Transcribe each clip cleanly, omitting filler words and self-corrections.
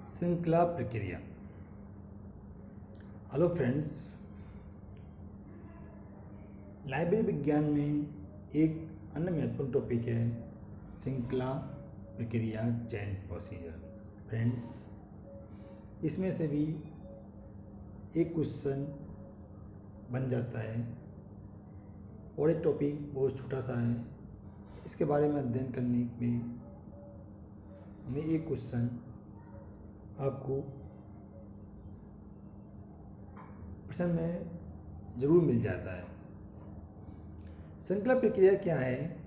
श्रृंखला प्रक्रिया। Hello friends, library विज्ञान में एक अन्य महत्वपूर्ण टॉपिक है श्रृंखला प्रक्रिया, चेन प्रोसीजर। फ्रेंड्स, इसमें से भी एक क्वेश्चन बन जाता है और एक टॉपिक बहुत छोटा सा है। इसके बारे में अध्ययन करने में हमें एक क्वेश्चन आपको प्रश्न में ज़रूर मिल जाता है। श्रृंखला प्रक्रिया क्या है?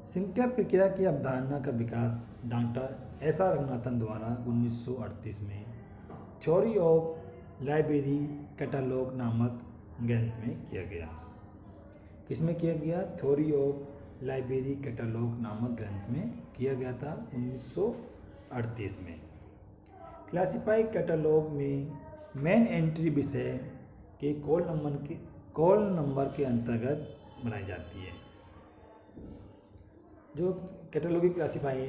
श्रृंखला प्रक्रिया की अवधारणा का विकास डॉक्टर एस आर रंगनाथन द्वारा 1938 में थ्योरी ऑफ लाइब्रेरी कैटालॉग नामक ग्रंथ में किया गया। किसमें किया गया? थ्योरी ऑफ लाइब्रेरी कैटालॉग नामक ग्रंथ में किया गया था 1938 में। क्लासिफाई कैटालॉग में मेन एंट्री विषय के कॉल नंबर के अंतर्गत बनाई जाती है। जो कैटालॉगिंग क्लासिफाई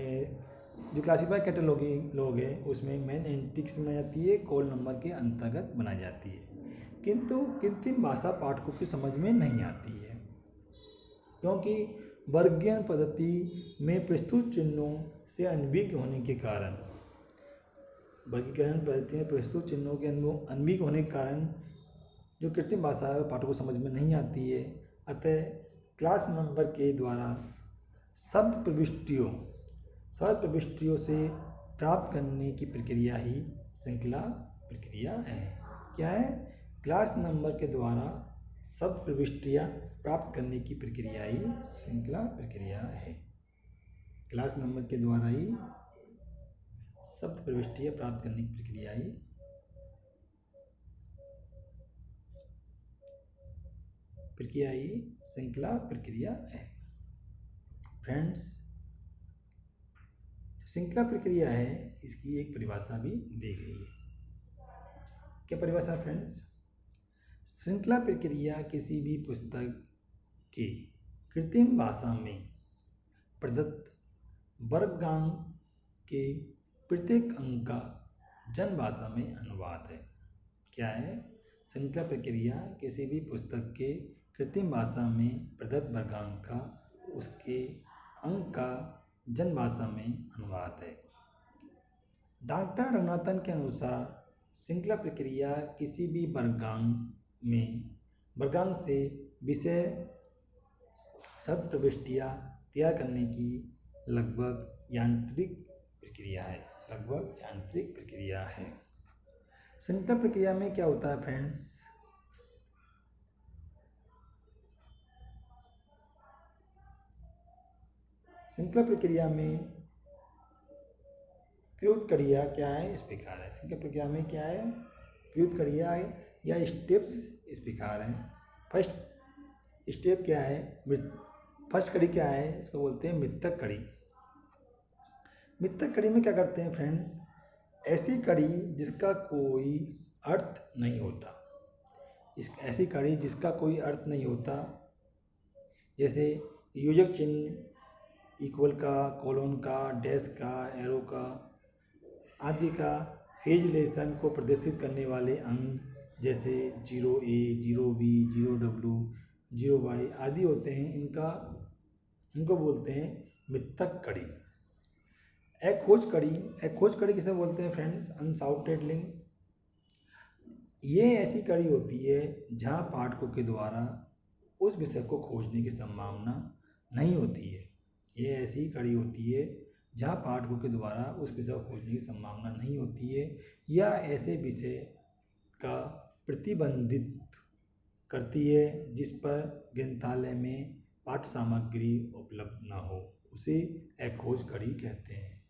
कैटालॉगिंग लोग है उसमें मेन एंट्री किसमें जाती है? कॉल नंबर के अंतर्गत बनाई जाती है। किंतु कृत्रिम भाषा पाठकों की समझ में नहीं आती है, क्योंकि वर्गीकरण पद्धति में प्रस्तुत चिन्हों से अनभिज्ञ होने के कारण जो कृत्रिम भाषा है पाठकों को समझ में नहीं आती है। अतः क्लास नंबर के द्वारा शब्द प्रविष्टियों से प्राप्त करने की प्रक्रिया ही श्रृंखला प्रक्रिया है। क्या है? क्लास नंबर के द्वारा शब्द प्रविष्टियाँ प्राप्त करने की प्रक्रिया ही श्रृंखला प्रक्रिया है। क्लास नंबर के द्वारा ही शब्द प्रविष्टियाँ प्राप्त करने की प्रक्रिया ही श्रृंखला प्रक्रिया है। फ्रेंड्स, श्रृंखला प्रक्रिया है इसकी एक परिभाषा भी दी गई है। क्या परिभाषा फ्रेंड्स? श्रृंखला प्रक्रिया किसी भी पुस्तक की कृत्रिम भाषा में प्रदत्त वर्गांक के प्रत्येक अंक का जन भाषा में अनुवाद है। क्या है? श्रृंखला प्रक्रिया किसी भी पुस्तक के कृत्रिम भाषा में प्रदत्त वर्गांक का उसके अंक का जन भाषा में अनुवाद है। डॉक्टर रंगनाथन के अनुसार श्रृंखला प्रक्रिया किसी भी वर्गांक से विषय शब्द प्रविष्टियाँ तैयार करने की लगभग यांत्रिक प्रक्रिया है। श्रृंखला प्रक्रिया में क्या होता है फ्रेंड्स? श्रृंखला प्रक्रिया में प्रयुक्त क्रिया क्या है? इस प्रकार है। श्रृंखला प्रक्रिया में क्या है? प्रयुक्त क्रिया है या स्टेप्स इस प्रकार है। फर्स्ट स्टेप क्या है? फर्स्ट कड़ी क्या है? इसको बोलते हैं मिथक कड़ी। मिथक कड़ी में क्या करते हैं फ्रेंड्स? ऐसी कड़ी जिसका कोई अर्थ नहीं होता। ऐसी कड़ी जिसका कोई अर्थ नहीं होता, जैसे योजक चिन्ह, इक्वल का, कोलन का, डैश का, एरो का आदि का फेज रिलेशन को प्रदर्शित करने वाले अंक जैसे 0A, 0B, 0W, 0Y आदि होते हैं। इनको बोलते हैं मिथक कड़ी। अखोज कड़ी किसे बोलते हैं फ्रेंड्स? Unsorted link. ये ऐसी कड़ी होती है जहाँ पाठकों के द्वारा उस विषय को खोजने की संभावना नहीं होती है। ये ऐसी कड़ी होती है जहाँ पाठकों के द्वारा उस विषय को खोजने की संभावना नहीं होती है, या ऐसे विषय का प्रतिबंधित करती है जिस पर ग्रंथालय में पाठ्य सामग्री उपलब्ध न हो, उसे अखोज कड़ी कहते हैं।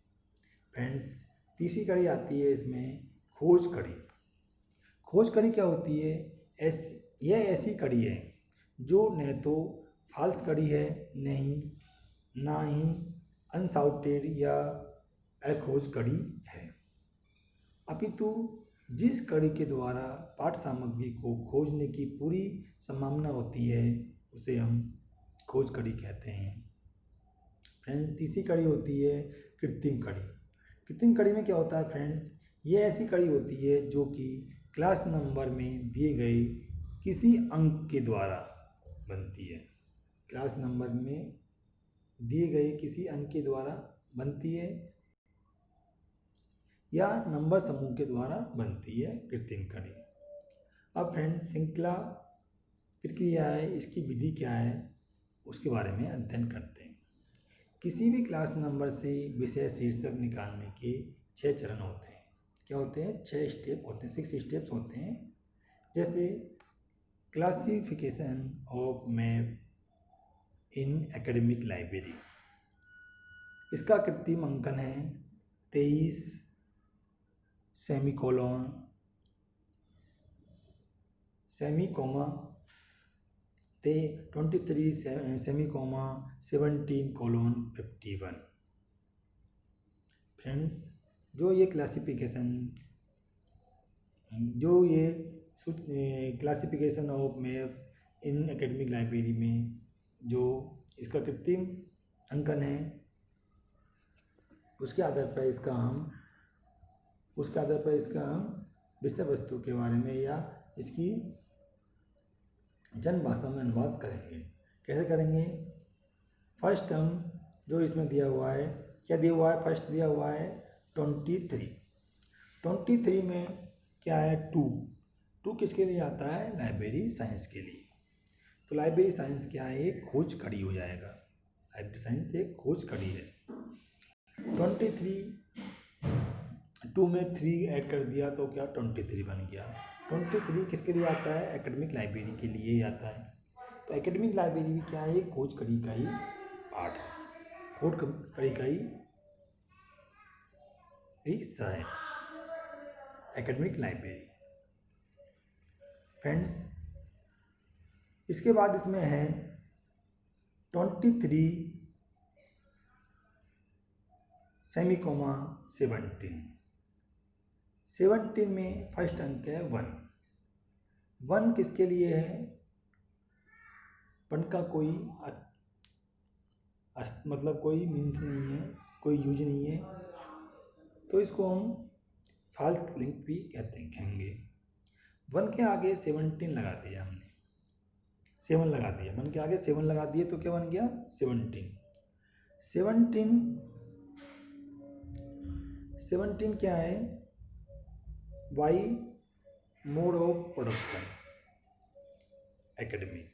फ्रेंड्स, तीसरी कड़ी आती है इसमें खोज कड़ी। खोज कड़ी क्या होती है? यह ऐसी कड़ी है जो न तो फाल्स कड़ी है, ना ही अनसॉर्टेड या अखोज कड़ी है, अपितु जिस कड़ी के द्वारा पाठ्य सामग्री को खोजने की पूरी संभावना होती है उसे हम खोज कड़ी कहते हैं। फ्रेंड्स, तीसरी कड़ी होती है कृत्रिम कड़ी। कृत्रिम कड़ी में क्या होता है फ्रेंड्स, ये ऐसी कड़ी होती है जो कि क्लास नंबर में दिए गए किसी अंक के द्वारा बनती है। क्लास नंबर में दिए गए किसी अंक के द्वारा बनती है या नंबर समूह के द्वारा बनती है कृत्रिम कड़ी। अब फ्रेंड्स श्रृंखला प्रक्रिया है, इसकी विधि क्या है उसके बारे में अध्ययन करते हैं। किसी भी क्लास नंबर से विषय शीर्षक निकालने के 6 चरण होते हैं। क्या होते हैं? 6 स्टेप होते हैं, 6 स्टेप्स होते हैं। जैसे classification of map in academic library, इसका कृत्रिम अंकन है 23 सेमीकोलन सेमीकोमा 23 सेमीकोमा 17:51। फ्रेंड्स जो ये classification of map in academic library में जो इसका कृत्रिम अंकन है, उसके आधार पर हम विषय वस्तु के बारे में या इसकी जन भाषा में अनुवाद करेंगे। कैसे करेंगे? फर्स्ट हम जो इसमें दिया हुआ है, क्या दिया हुआ है? फर्स्ट दिया हुआ है 23 में क्या है? 2 किसके लिए आता है? लाइब्रेरी साइंस के लिए। तो लाइब्रेरी साइंस क्या है? एक खोज कड़ी हो जाएगा। लाइब्रेरी साइंस एक खोज कड़ी है। 2 में 3 ऐड कर दिया तो क्या 23 बन गया। 23 किसके लिए आता है? एकेडमिक लाइब्रेरी के लिए ही आता है। तो एकेडमिक लाइब्रेरी भी क्या है? खोज कड़ी का ही पार्ट है, खोज कड़ी का ही हिस्सा है एकेडमिक लाइब्रेरी। फ्रेंड्स इसके बाद इसमें है 23 सेमीकोमा 17 में फर्स्ट अंक है 1 किसके लिए है? 1 का कोई मतलब कोई मीन्स नहीं है, कोई यूज नहीं है, तो इसको हम फाल्स लिंक भी कहेंगे। 1 के आगे 17 लगा दिया हमने, 7 लगा दिया, 1 के आगे 7 लगा दिए तो क्या बन गया? 17 क्या है? By mode of production academic.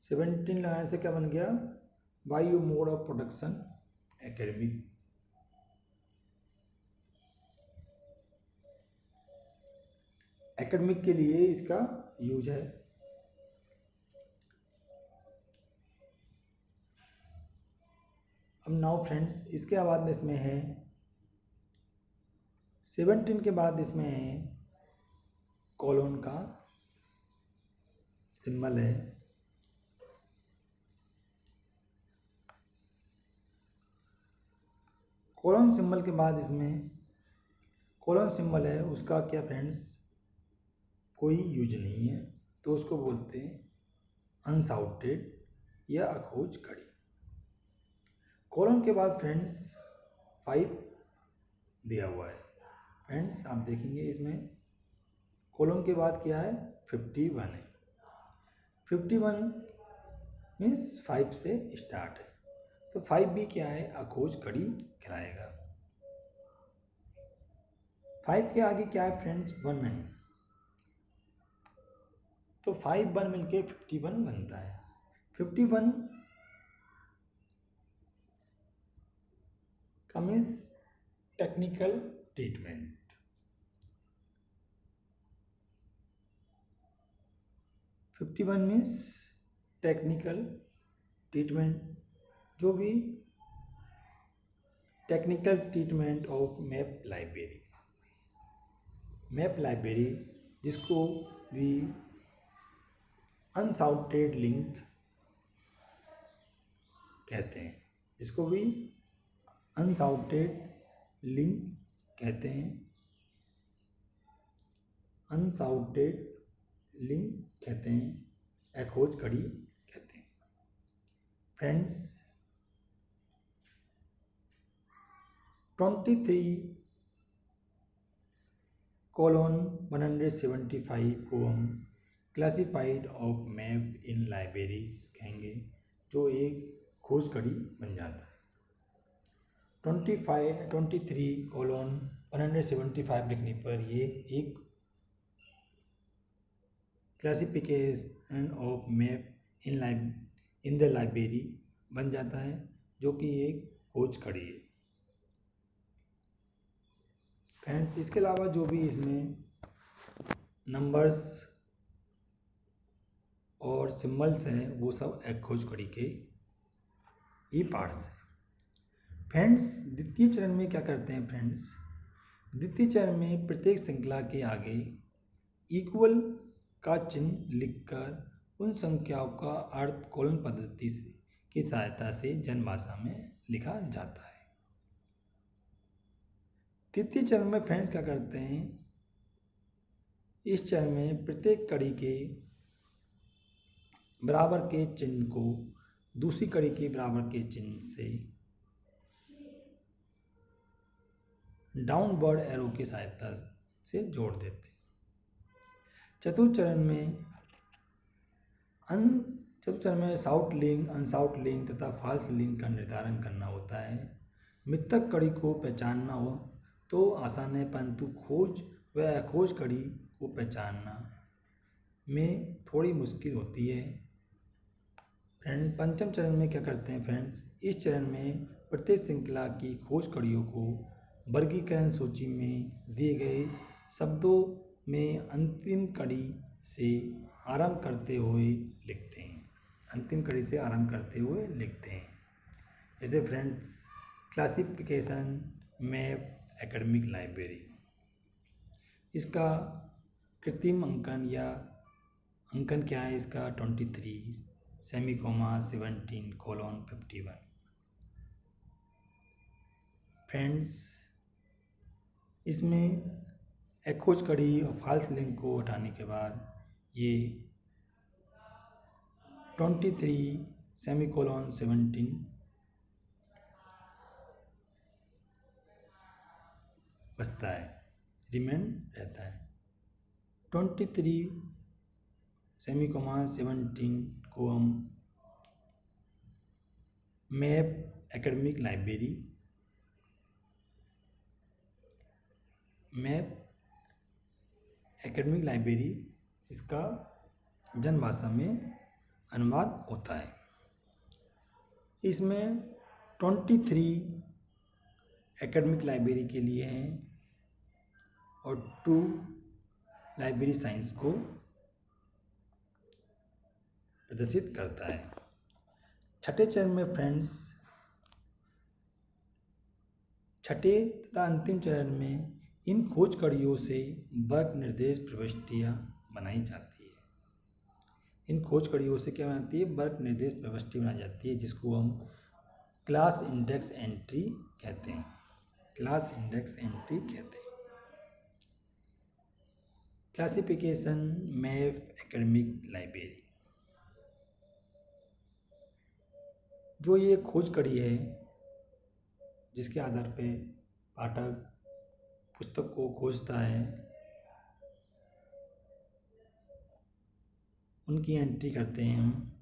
17 लगाने से क्या बन गया? By mode of production academic. Academic के लिए इसका यूज है। अब नाउ फ्रेंड्स इसके बाद इसमें है 17 के बाद इसमें है कॉलन का सिंबल है। कॉलन सिंबल के बाद इसमें कॉलन सिंबल है, उसका क्या फ्रेंड्स कोई यूज नहीं है, तो उसको बोलते हैं अनसॉर्टेड या अखोज कड़ी। कॉलन के बाद फ्रेंड्स 5 दिया हुआ है। फ्रेंड्स आप देखेंगे इसमें कॉलन के बाद क्या है? 51 है। 51 मीन्स 5 से स्टार्ट है, तो 5 भी क्या है? अखोज कड़ी कहलाएगा। 5 के आगे क्या है फ्रेंड्स? 1 है, तो 5 1 मिलके 51 बनता है। 51 का means technical treatment. 51 means technical treatment, जो भी technical treatment of map library. Map library जिसको भी अनसॉर्टेड लिंक कहते हैं, जिसको भी अनसॉर्टेड लिंक कहते हैं, अनसॉर्टेड लिंक कहते हैं, अखोज कड़ी कहते हैं। फ्रेंड्स 23:175 को हम classified of map in libraries कहेंगे, जो एक खोज कड़ी बन जाता है। 23:175 लिखने पर ये एक classification of map in the library बन जाता है, जो कि एक खोज कड़ी है। फ्रेंड्स, इसके अलावा जो भी इसमें नंबर्स और सिंबल्स हैं वो सब एक खोज कड़ी के ही पार्ट्स हैं। फ्रेंड्स, द्वितीय चरण में क्या करते हैं फ्रेंड्स? द्वितीय चरण में प्रत्येक श्रृंखला के आगे इक्वल का चिन्ह लिखकर उन संख्याओं का अर्थ कॉलन पद्धति की सहायता से जनभाषा में लिखा जाता है। तृतीय चरण में फ्रेंड्स क्या करते हैं? इस चरण में प्रत्येक कड़ी के बराबर के चिन्ह को दूसरी कड़ी के बराबर के चिन्ह से डाउनवर्ड एरो की सहायता से जोड़ देते हैं। चतुर्थ चरण में साउट लिंक, अनसाउट लिंक तथा फॉल्स लिंक का निर्धारण करना होता है। मिथक कड़ी को पहचानना हो तो आसान है, परंतु खोज व अखोज कड़ी को पहचानना में थोड़ी मुश्किल होती है। फ्रेंड्स, पंचम चरण में क्या करते हैं फ्रेंड्स? इस चरण में प्रत्येक श्रृंखला की खोज कड़ियों को वर्गीकरण सूची में दिए गए शब्दों में अंतिम कड़ी से आरंभ करते हुए लिखते हैं। अंतिम कड़ी से आरंभ करते हुए लिखते हैं। जैसे friends, classification map academic library, इसका कृत्रिम अंकन या अंकन क्या है इसका? 23:17:51। फ्रेंड्स, इसमें एक खोज कड़ी और फॉल्स लिंक को हटाने के बाद ये 23:17 बचता है, रिमेन रहता है। 23:17 को हम मैप एकेडमिक लाइब्रेरी इसका जनभाषा में अनुवाद होता है। इसमें 23 एकेडमिक लाइब्रेरी के लिए हैं और 2 लाइब्रेरी साइंस को प्रदर्शित करता है। छठे चरण में फ्रेंड्स, छठे तथा अंतिम चरण में इन खोज कड़ियों से वर्ग निर्देश प्रविष्टियाँ बनाई जाती है। इन खोज कड़ियों से क्या बनाती है? वर्ग निर्देश प्रविष्टि बनाई जाती है, जिसको हम क्लास इंडेक्स एंट्री कहते हैं। क्लास इंडेक्स एंट्री कहते हैं। क्लासिफिकेशन मैप एकेडमिक लाइब्रेरी, जो ये खोज कड़ी है जिसके आधार पे पाठक पुस्तक को खोजता है, उनकी एंट्री करते हैं हम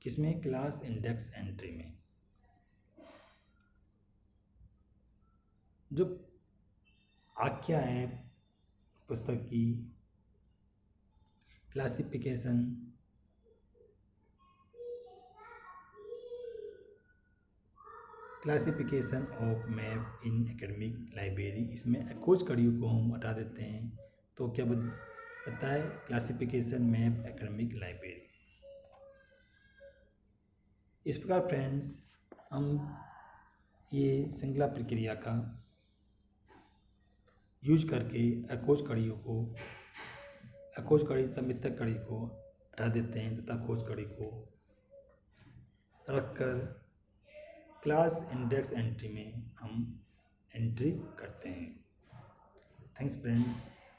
किसमें? क्लास इंडेक्स एंट्री में। जो आख्या है पुस्तक की, classification of map in academic library, इसमें खोज कड़ियों को हम हटा देते हैं तो क्या बनता है? Classification map academic library. इस प्रकार फ्रेंड्स, हम ये श्रृंखला प्रक्रिया का यूज करके अखोज कड़ी तथा मिथक कड़ी को हटा देते हैं तथा खोज कड़ी को रखकर क्लास इंडेक्स एंट्री में हम एंट्री करते हैं। Thanks friends.